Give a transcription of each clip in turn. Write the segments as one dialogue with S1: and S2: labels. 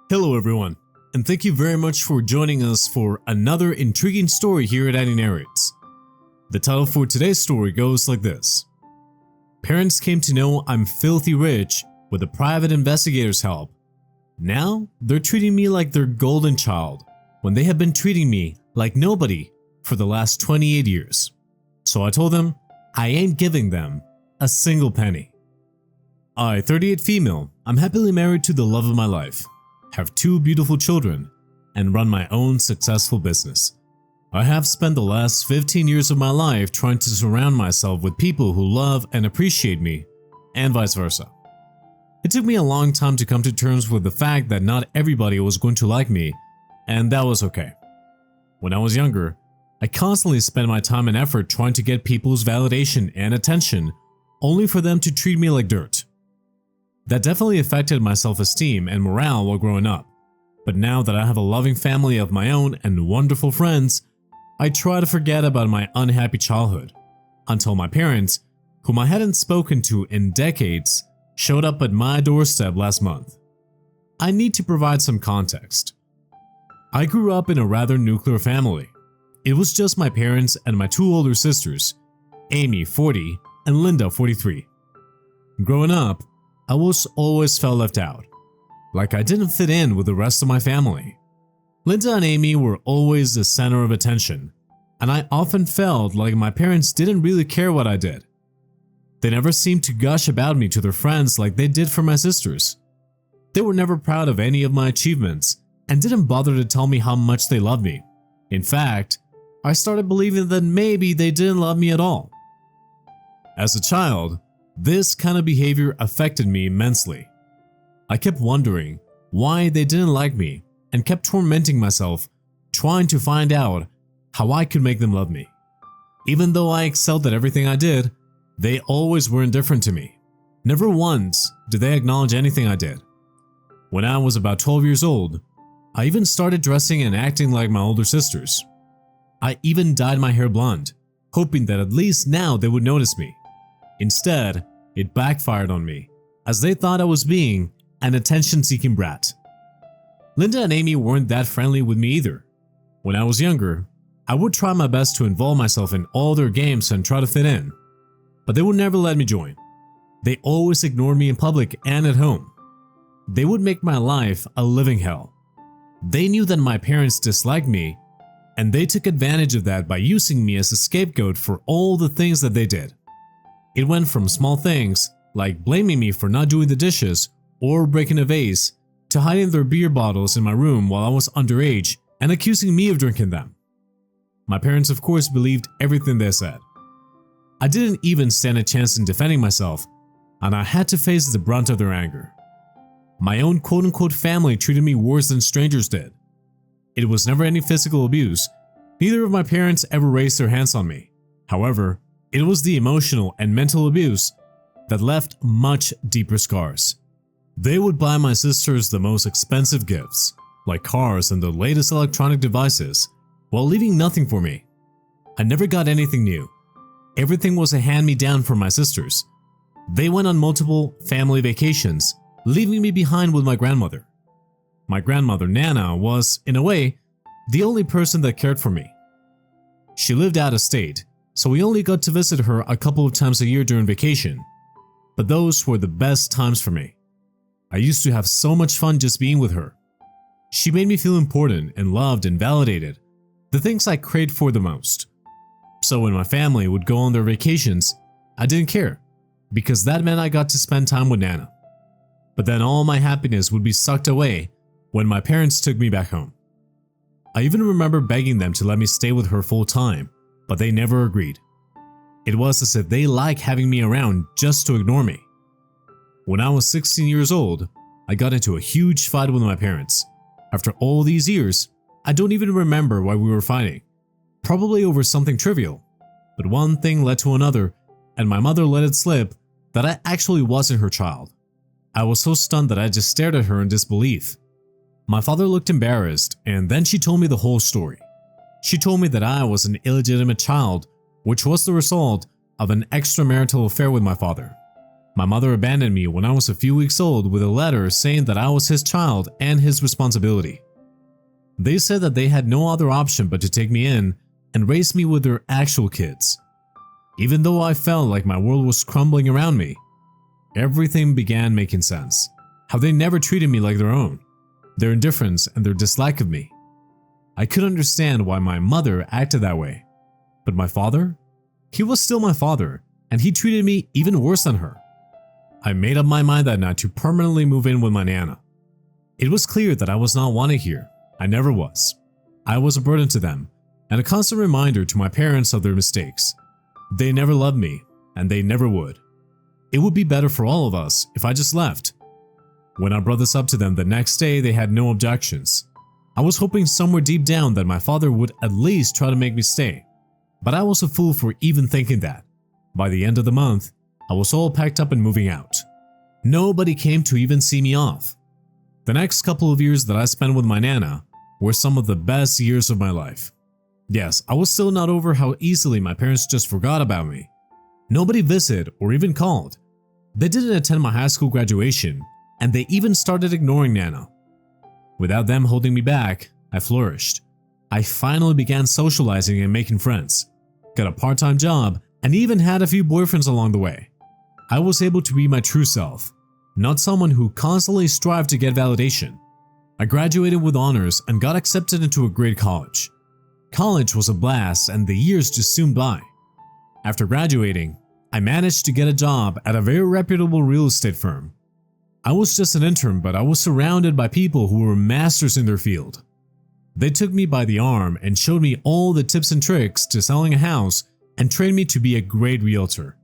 S1: Hello everyone, and thank you very much for joining us for another intriguing story here at Annie Narrates. The title for today's story goes like this. Parents came to know I'm filthy rich with a private investigator's help. Now, they're treating me like their golden child, when they have been treating me like nobody for the last 28 years. So I told them, I ain't giving them a single penny. I, 38 female, I'm happily married to the love of my life, have 2 beautiful children, and run my own successful business. I have spent the last 15 years of my life trying to surround myself with people who love and appreciate me, and vice versa. It took me a long time to come to terms with the fact that not everybody was going to like me, and that was okay. When I was younger, I constantly spent my time and effort trying to get people's validation and attention, only for them to treat me like dirt. That definitely affected my self-esteem and morale while growing up, but now that I have a loving family of my own and wonderful friends, I try to forget about my unhappy childhood, until my parents, whom I hadn't spoken to in decades, showed up at my doorstep last month. I need to provide some context. I grew up in a rather nuclear family. It was just my parents and my 2 older sisters, Amy, 40, and Linda, 43. Growing up, I was always felt left out, like I didn't fit in with the rest of my family. Linda and Amy were always the center of attention, and I often felt like my parents didn't really care what I did. They never seemed to gush about me to their friends like they did for my sisters. They were never proud of any of my achievements and didn't bother to tell me how much they loved me. In fact, I started believing that maybe they didn't love me at all. As a child, this kind of behavior affected me immensely. I kept wondering why they didn't like me and kept tormenting myself, trying to find out how I could make them love me. Even though I excelled at everything I did, they always were indifferent to me. Never once did they acknowledge anything I did. When I was about 12 years old, I even started dressing and acting like my older sisters. I even dyed my hair blonde, hoping that at least now they would notice me. Instead, it backfired on me, as they thought I was being an attention-seeking brat. Linda and Amy weren't that friendly with me either. When I was younger, I would try my best to involve myself in all their games and try to fit in, but they would never let me join. They always ignored me in public and at home. They would make my life a living hell. They knew that my parents disliked me, and they took advantage of that by using me as a scapegoat for all the things that they did. It went from small things, like blaming me for not doing the dishes or breaking a vase, to hiding their beer bottles in my room while I was underage and accusing me of drinking them. My parents of course believed everything they said. I didn't even stand a chance in defending myself, and I had to face the brunt of their anger. My own quote-unquote family treated me worse than strangers did. It was never any physical abuse. Neither of my parents ever raised their hands on me. However, it was the emotional and mental abuse that left much deeper scars. They would buy my sisters the most expensive gifts, like cars and the latest electronic devices, while leaving nothing for me. I never got anything new. Everything was a hand-me-down for my sisters. They went on multiple family vacations, leaving me behind with my grandmother. My grandmother, Nana, was, in a way, the only person that cared for me. She lived out of state, so we only got to visit her a couple of times a year during vacation. But those were the best times for me. I used to have so much fun just being with her. She made me feel important and loved and validated, the things I craved for the most. So when my family would go on their vacations, I didn't care, because that meant I got to spend time with Nana. But then all my happiness would be sucked away when my parents took me back home. I even remember begging them to let me stay with her full time, but they never agreed. It was as if they liked having me around just to ignore me. When I was 16 years old, I got into a huge fight with my parents. After all these years, I don't even remember why we were fighting. Probably over something trivial. But one thing led to another, and my mother let it slip that I actually wasn't her child. I was so stunned that I just stared at her in disbelief. My father looked embarrassed, and then she told me the whole story. She told me that I was an illegitimate child, which was the result of an extramarital affair with my father. My mother abandoned me when I was a few weeks old with a letter saying that I was his child and his responsibility. They said that they had no other option but to take me in and raise me with their actual kids. Even though I felt like my world was crumbling around me, everything began making sense. How they never treated me like their own, their indifference and their dislike of me. I could understand why my mother acted that way. But my father? He was still my father, and he treated me even worse than her. I made up my mind that night to permanently move in with my Nana. It was clear that I was not wanted here. I never was. I was a burden to them, and a constant reminder to my parents of their mistakes. They never loved me, and they never would. It would be better for all of us if I just left. When I brought this up to them the next day, they had no objections. I was hoping somewhere deep down that my father would at least try to make me stay, but I was a fool for even thinking that. By the end of the month, I was all packed up and moving out. Nobody came to even see me off. The next couple of years that I spent with my Nana were some of the best years of my life. Yes, I was still not over how easily my parents just forgot about me. Nobody visited or even called. They didn't attend my high school graduation, and they even started ignoring Nana. Without them holding me back, I flourished. I finally began socializing and making friends, got a part-time job, and even had a few boyfriends along the way. I was able to be my true self, not someone who constantly strived to get validation. I graduated with honors and got accepted into a great college. College was a blast and the years just zoomed by. After graduating, I managed to get a job at a very reputable real estate firm. I was just an intern, but I was surrounded by people who were masters in their field. They took me by the arm and showed me all the tips and tricks to selling a house and trained me to be a great realtor.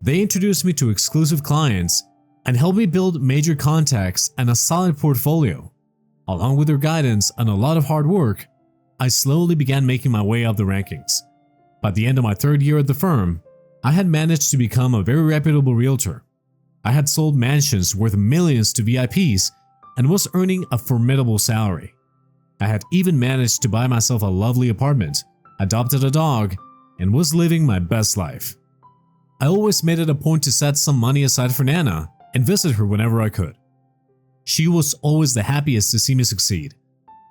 S1: They introduced me to exclusive clients and helped me build major contacts and a solid portfolio. Along with their guidance and a lot of hard work, I slowly began making my way up the rankings. By the end of my third year at the firm, I had managed to become a very reputable realtor. I had sold mansions worth millions to VIPs and was earning a formidable salary. I had even managed to buy myself a lovely apartment, adopted a dog, and was living my best life. I always made it a point to set some money aside for Nana and visit her whenever I could. She was always the happiest to see me succeed.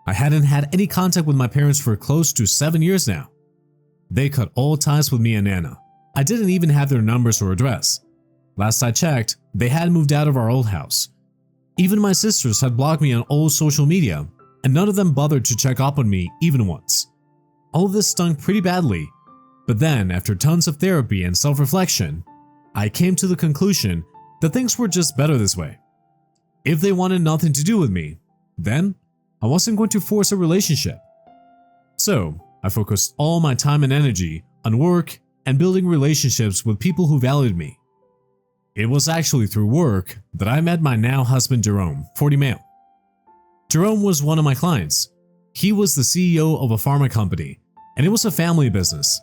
S1: I hadn't had any contact with my parents for close to 7 years now. They cut all ties with me and Nana. I didn't even have their numbers or address. Last I checked, they had moved out of our old house. Even my sisters had blocked me on all social media, and none of them bothered to check up on me even once. All of this stung pretty badly, but then after tons of therapy and self-reflection, I came to the conclusion that things were just better this way. If they wanted nothing to do with me, then I wasn't going to force a relationship. So I focused all my time and energy on work and building relationships with people who valued me. It was actually through work that I met my now husband Jerome, 40 male. Jerome was one of my clients. He was the CEO of a pharma company, and it was a family business.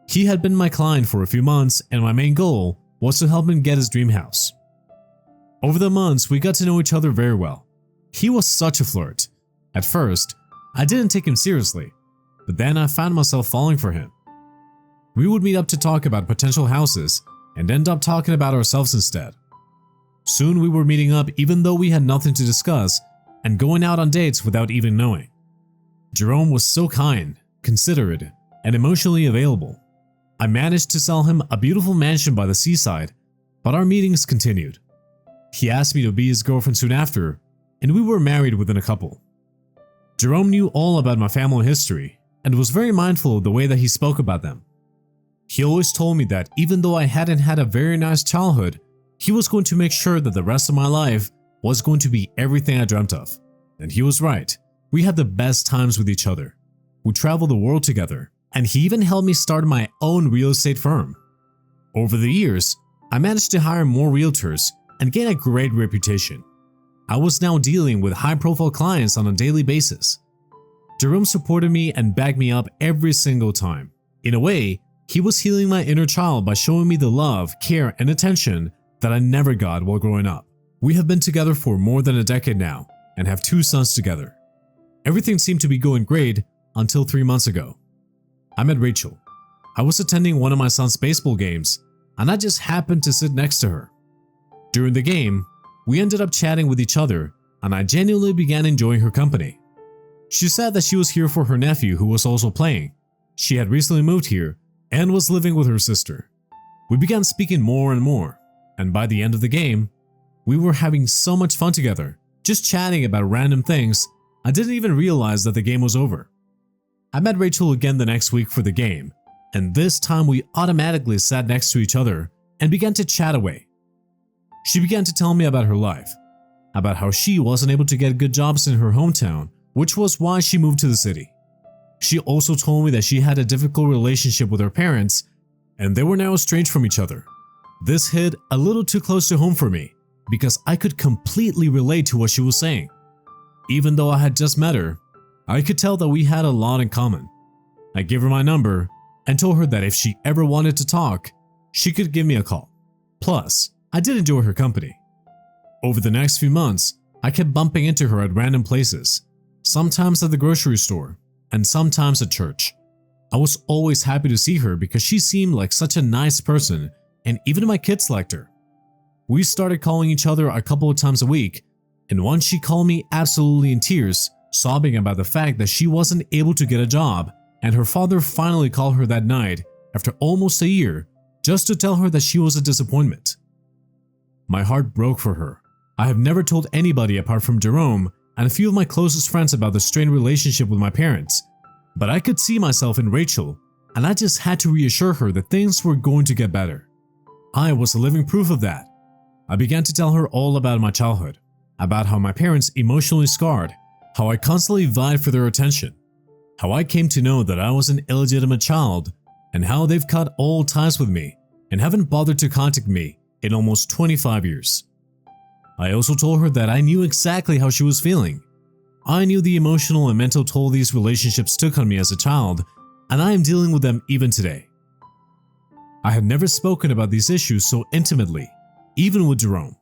S1: He had been my client for a few months, and my main goal was to help him get his dream house. Over the months, we got to know each other very well. He was such a flirt. At first, I didn't take him seriously, but then I found myself falling for him. We would meet up to talk about potential houses and end up talking about ourselves instead. Soon we were meeting up even though we had nothing to discuss and going out on dates without even knowing. Jerome was so kind, considerate, and emotionally available. I managed to sell him a beautiful mansion by the seaside, but our meetings continued. He asked me to be his girlfriend soon after, and we were married within a couple. Jerome knew all about my family history and was very mindful of the way that he spoke about them. He always told me that even though I hadn't had a very nice childhood, he was going to make sure that the rest of my life was going to be everything I dreamt of. And he was right. We had the best times with each other. We traveled the world together, and he even helped me start my own real estate firm. Over the years, I managed to hire more realtors and gain a great reputation. I was now dealing with high-profile clients on a daily basis. Jerome supported me and backed me up every single time. In a way, he was healing my inner child by showing me the love, care, and attention that I never got while growing up. We have been together for more than a decade now and have 2 sons together. Everything seemed to be going great until 3 months ago. I met Rachel. I was attending one of my son's baseball games and I just happened to sit next to her. During the game, we ended up chatting with each other and I genuinely began enjoying her company. She said that she was here for her nephew who was also playing. She had recently moved here and was living with her sister. We began speaking more and more, and by the end of the game, we were having so much fun together, just chatting about random things. I didn't even realize that the game was over. I met Rachel again the next week for the game, and this time we automatically sat next to each other and began to chat away. She began to tell me about her life, about how she wasn't able to get good jobs in her hometown, which was why she moved to the city. She also told me that she had a difficult relationship with her parents and they were now estranged from each other. This hit a little too close to home for me because I could completely relate to what she was saying. Even though I had just met her, I could tell that we had a lot in common. I gave her my number and told her that if she ever wanted to talk, she could give me a call. Plus, I did enjoy her company. Over the next few months, I kept bumping into her at random places, sometimes at the grocery store and sometimes at church. I was always happy to see her because she seemed like such a nice person and even my kids liked her. We started calling each other a couple of times a week, and once she called me absolutely in tears, sobbing about the fact that she wasn't able to get a job, and her father finally called her that night after almost a year just to tell her that she was a disappointment. My heart broke for her. I have never told anybody apart from Jerome and a few of my closest friends about the strained relationship with my parents, but I could see myself in Rachel, and I just had to reassure her that things were going to get better. I was a living proof of that. I began to tell her all about my childhood, about how my parents emotionally scarred, how I constantly vied for their attention, how I came to know that I was an illegitimate child, and how they've cut all ties with me and haven't bothered to contact me in almost 25 years. I also told her that I knew exactly how she was feeling. I knew the emotional and mental toll these relationships took on me as a child, and I am dealing with them even today. I had never spoken about these issues so intimately, even with Jerome,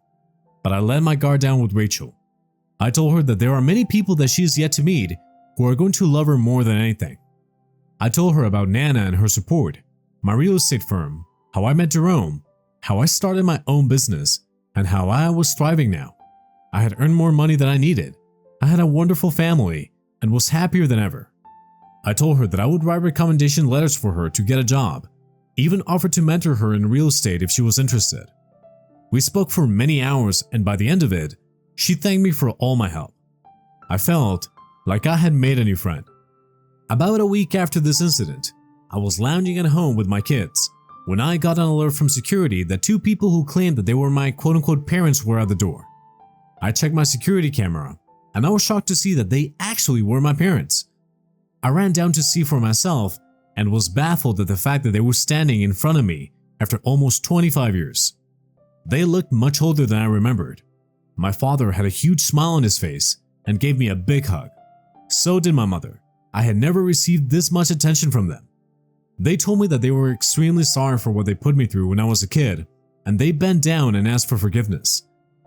S1: but I let my guard down with Rachel. I told her that there are many people that she is yet to meet who are going to love her more than anything. I told her about Nana and her support, my real estate firm, how I met Jerome, how I started my own business, and how I was thriving now. I had earned more money than I needed. I had a wonderful family and was happier than ever. I told her that I would write recommendation letters for her to get a job, even offered to mentor her in real estate if she was interested. We spoke for many hours, and by the end of it, she thanked me for all my help. I felt like I had made a new friend. About a week after this incident, I was lounging at home with my kids when I got an alert from security that two people who claimed that they were my quote-unquote parents were at the door. I checked my security camera, and I was shocked to see that they actually were my parents. I ran down to see for myself and was baffled at the fact that they were standing in front of me after almost 25 years. They looked much older than I remembered. My father had a huge smile on his face and gave me a big hug. So did my mother. I had never received this much attention from them. They told me that they were extremely sorry for what they put me through when I was a kid, and they bent down and asked for forgiveness.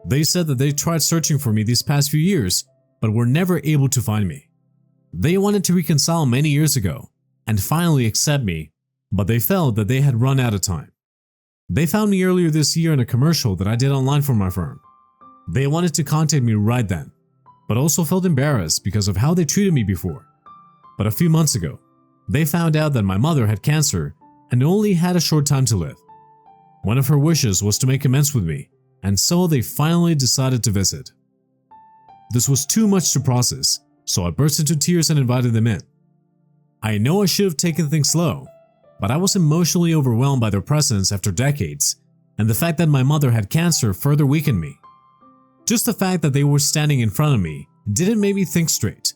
S1: They said that they tried searching for me these past few years, but were never able to find me. They wanted to reconcile many years ago and finally accept me, but they felt that they had run out of time. They found me earlier this year in a commercial that I did online for my firm. They wanted to contact me right then, but also felt embarrassed because of how they treated me before. But a few months ago, they found out that my mother had cancer and only had a short time to live. One of her wishes was to make amends with me, and so they finally decided to visit. This was too much to process, so I burst into tears and invited them in. I know I should have taken things slow, but I was emotionally overwhelmed by their presence after decades, and the fact that my mother had cancer further weakened me. Just the fact that they were standing in front of me didn't make me think straight.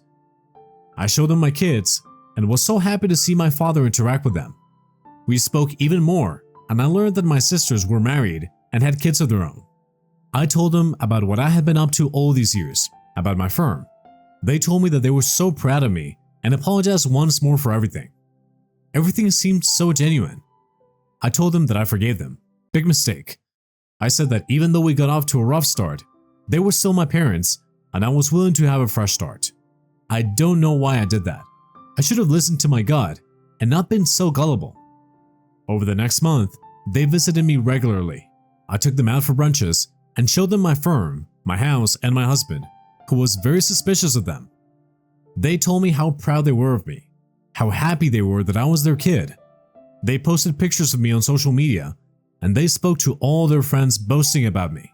S1: I showed them my kids and was so happy to see my father interact with them. We spoke even more, and I learned that my sisters were married and had kids of their own. I told them about what I had been up to all these years, about my firm. They told me that they were so proud of me and apologized once more for everything. Everything seemed so genuine. I told them that I forgave them. Big mistake. I said that even though we got off to a rough start, they were still my parents and I was willing to have a fresh start. I don't know why I did that. I should have listened to my gut and not been so gullible. Over the next month, they visited me regularly. I took them out for brunches and showed them my firm, my house, and my husband, who was very suspicious of them. They told me how proud they were of me, how happy they were that I was their kid. They posted pictures of me on social media, and they spoke to all their friends boasting about me.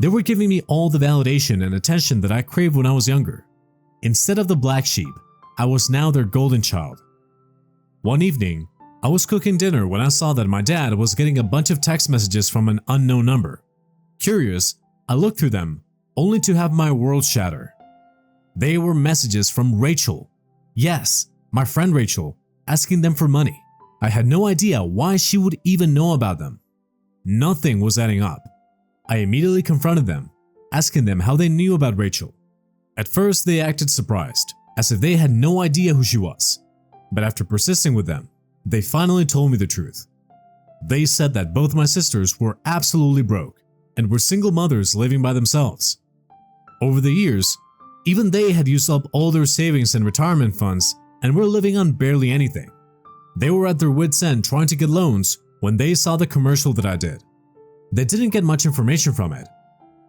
S1: They were giving me all the validation and attention that I craved when I was younger. Instead of the black sheep, I was now their golden child. One evening, I was cooking dinner when I saw that my dad was getting a bunch of text messages from an unknown number. Curious, I looked through them, only to have my world shatter. They were messages from Rachel. Yes, my friend Rachel, asking them for money. I had no idea why she would even know about them. Nothing was adding up. I immediately confronted them, asking them how they knew about Rachel. At first, they acted surprised, as if they had no idea who she was. But after persisting with them, they finally told me the truth. They said that both my sisters were absolutely broke and were single mothers living by themselves. Over the years, even they had used up all their savings and retirement funds and were living on barely anything. They were at their wits' end trying to get loans when they saw the commercial that I did. They didn't get much information from it.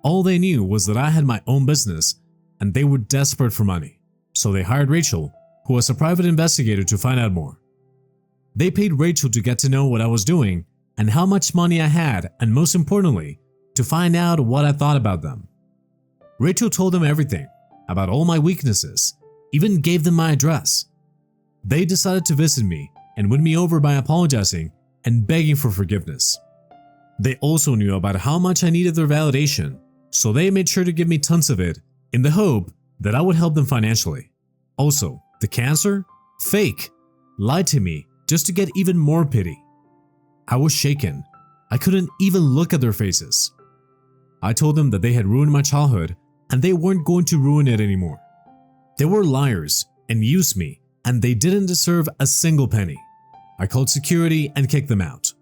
S1: All they knew was that I had my own business and they were desperate for money. So they hired Rachel, who was a private investigator, to find out more. They paid Rachel to get to know what I was doing and how much money I had, and most importantly, to find out what I thought about them. Rachel told them everything about all my weaknesses, even gave them my address. They decided to visit me and win me over by apologizing and begging for forgiveness. They also knew about how much I needed their validation, so they made sure to give me tons of it in the hope that I would help them financially. Also, the cancer? Fake. Lied to me just to get even more pity. I was shaken. I couldn't even look at their faces. I told them that they had ruined my childhood and they weren't going to ruin it anymore. They were liars and used me, and they didn't deserve a single penny. I called security and kicked them out.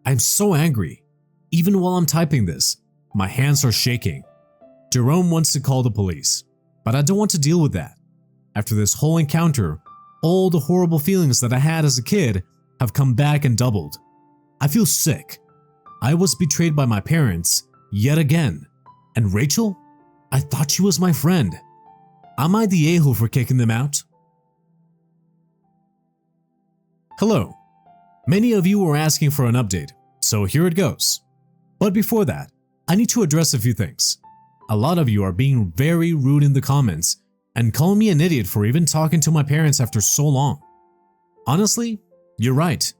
S1: I'm so angry. Even while I'm typing this, my hands are shaking. Jerome wants to call the police, but I don't want to deal with that. After this whole encounter, all the horrible feelings that I had as a kid have come back and doubled. I feel sick. I was betrayed by my parents yet again. And Rachel? I thought she was my friend. Am I the a-hole for kicking them out? Hello. Many of you were asking for an update, so here it goes. But before that, I need to address a few things. A lot of you are being very rude in the comments and calling me an idiot for even talking to my parents after so long. Honestly, you're right.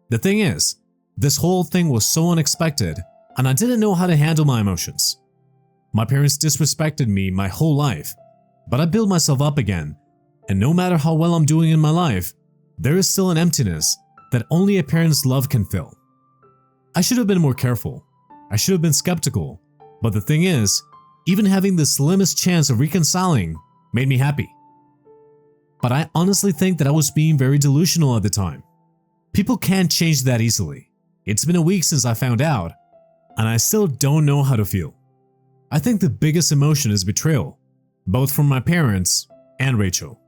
S1: The thing is, this whole thing was so unexpected and I didn't know how to handle my emotions. My parents disrespected me my whole life, but I built myself up again, and no matter how well I'm doing in my life, there is still an emptiness that only a parent's love can fill. I should have been more careful. I should have been skeptical, but the thing is, even having the slimmest chance of reconciling made me happy. But I honestly think that I was being very delusional at the time. People can't change that easily. It's been a week since I found out, and I still don't know how to feel. I think the biggest emotion is betrayal, both from my parents and Rachel.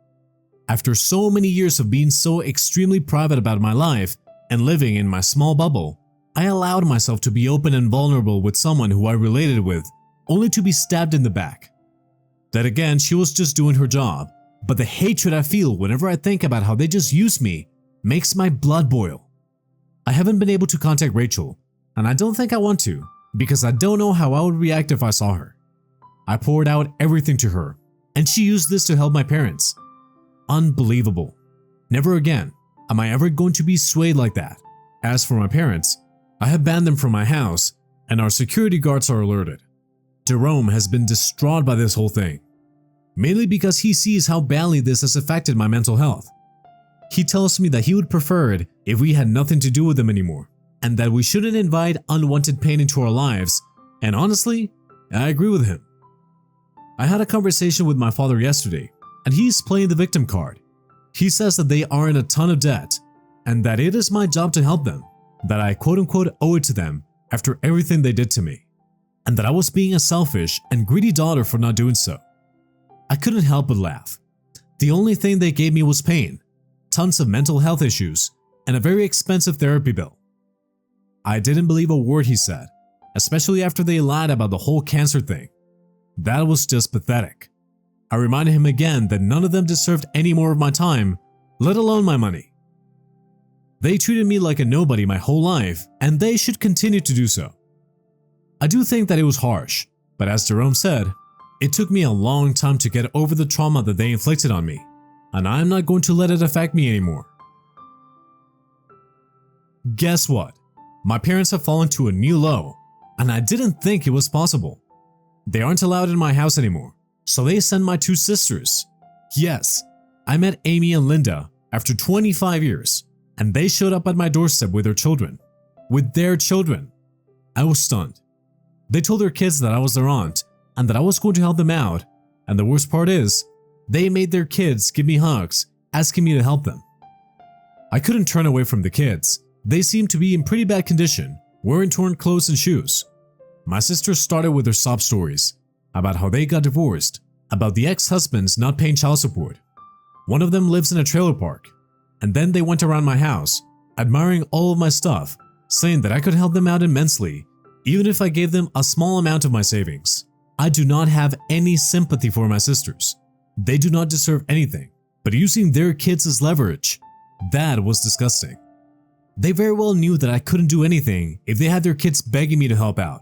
S1: After so many years of being so extremely private about my life and living in my small bubble, I allowed myself to be open and vulnerable with someone who I related with, only to be stabbed in the back. Then again, she was just doing her job, but the hatred I feel whenever I think about how they just used me makes my blood boil. I haven't been able to contact Rachel, and I don't think I want to, because I don't know how I would react if I saw her. I poured out everything to her, and she used this to help my parents. Unbelievable. Never again am I ever going to be swayed like that. As for my parents, I have banned them from my house, and our security guards are alerted. Jerome has been distraught by this whole thing, mainly because he sees how badly this has affected my mental health. He tells me that he would prefer it if we had nothing to do with them anymore, and that we shouldn't invite unwanted pain into our lives, and honestly, I agree with him. I had a conversation with my father yesterday, and he's playing the victim card. He says that they are in a ton of debt, and that it is my job to help them, that I quote-unquote owe it to them after everything they did to me, and that I was being a selfish and greedy daughter for not doing so. I couldn't help but laugh. The only thing they gave me was pain, tons of mental health issues, and a very expensive therapy bill. I didn't believe a word he said, especially after they lied about the whole cancer thing. That was just pathetic. I reminded him again that none of them deserved any more of my time, let alone my money. They treated me like a nobody my whole life, and they should continue to do so. I do think that it was harsh, but as Jerome said, it took me a long time to get over the trauma that they inflicted on me, and I'm not going to let it affect me anymore. Guess what? My parents have fallen to a new low, and I didn't think it was possible. They aren't allowed in my house anymore, so they sent my two sisters. Yes, I met Amy and Linda after 25 years, and they showed up at my doorstep with their children. With their children. I was stunned. They told their kids that I was their aunt and that I was going to help them out, and the worst part is, they made their kids give me hugs, asking me to help them. I couldn't turn away from the kids. They seemed to be in pretty bad condition, wearing torn clothes and shoes. My sisters started with their sob stories about how they got divorced, about the ex-husbands not paying child support. One of them lives in a trailer park, and then they went around my house, admiring all of my stuff, saying that I could help them out immensely, even if I gave them a small amount of my savings. I do not have any sympathy for my sisters. They do not deserve anything, but using their kids as leverage, that was disgusting. They very well knew that I couldn't do anything if they had their kids begging me to help out.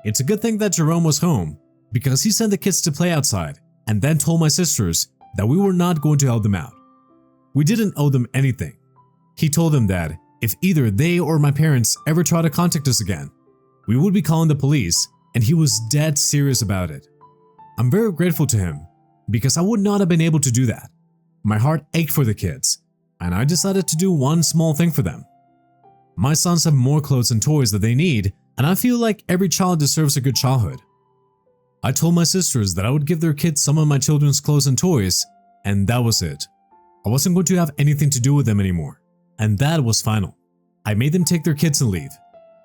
S1: It's a good thing that Jerome was home, because he sent the kids to play outside and then told my sisters that we were not going to help them out. We didn't owe them anything. He told them that if either they or my parents ever tried to contact us again, we would be calling the police, and he was dead serious about it. I'm very grateful to him, because I would not have been able to do that. My heart ached for the kids, and I decided to do one small thing for them. My sons have more clothes and toys that they need, and I feel like every child deserves a good childhood. I told my sisters that I would give their kids some of my children's clothes and toys, and that was it. I wasn't going to have anything to do with them anymore, and that was final. I made them take their kids and leave,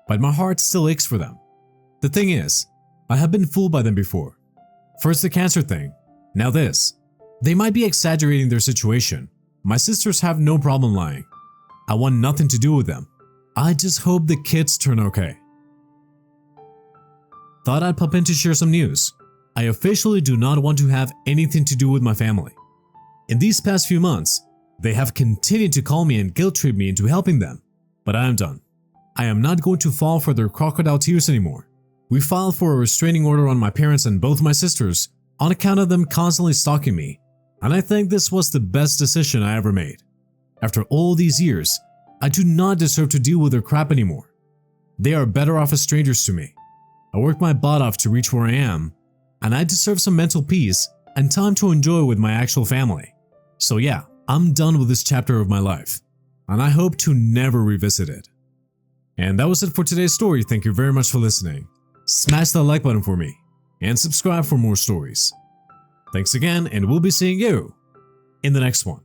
S1: but my heart still aches for them. The thing is, I have been fooled by them before. First the cancer thing, now this. They might be exaggerating their situation. My sisters have no problem lying. I want nothing to do with them. I just hope the kids turn okay. Thought I'd pop in to share some news. I officially do not want to have anything to do with my family. In these past few months, they have continued to call me and guilt trip me into helping them, but I am done. I am not going to fall for their crocodile tears anymore. We filed for a restraining order on my parents and both my sisters on account of them constantly stalking me, and I think this was the best decision I ever made. After all these years, I do not deserve to deal with their crap anymore. They are better off as strangers to me. I worked my butt off to reach where I am, and I deserve some mental peace and time to enjoy with my actual family. So yeah, I'm done with this chapter of my life, and I hope to never revisit it. And that was it for today's story. Thank you very much for listening. Smash that like button for me, and subscribe for more stories. Thanks again, and we'll be seeing you in the next one.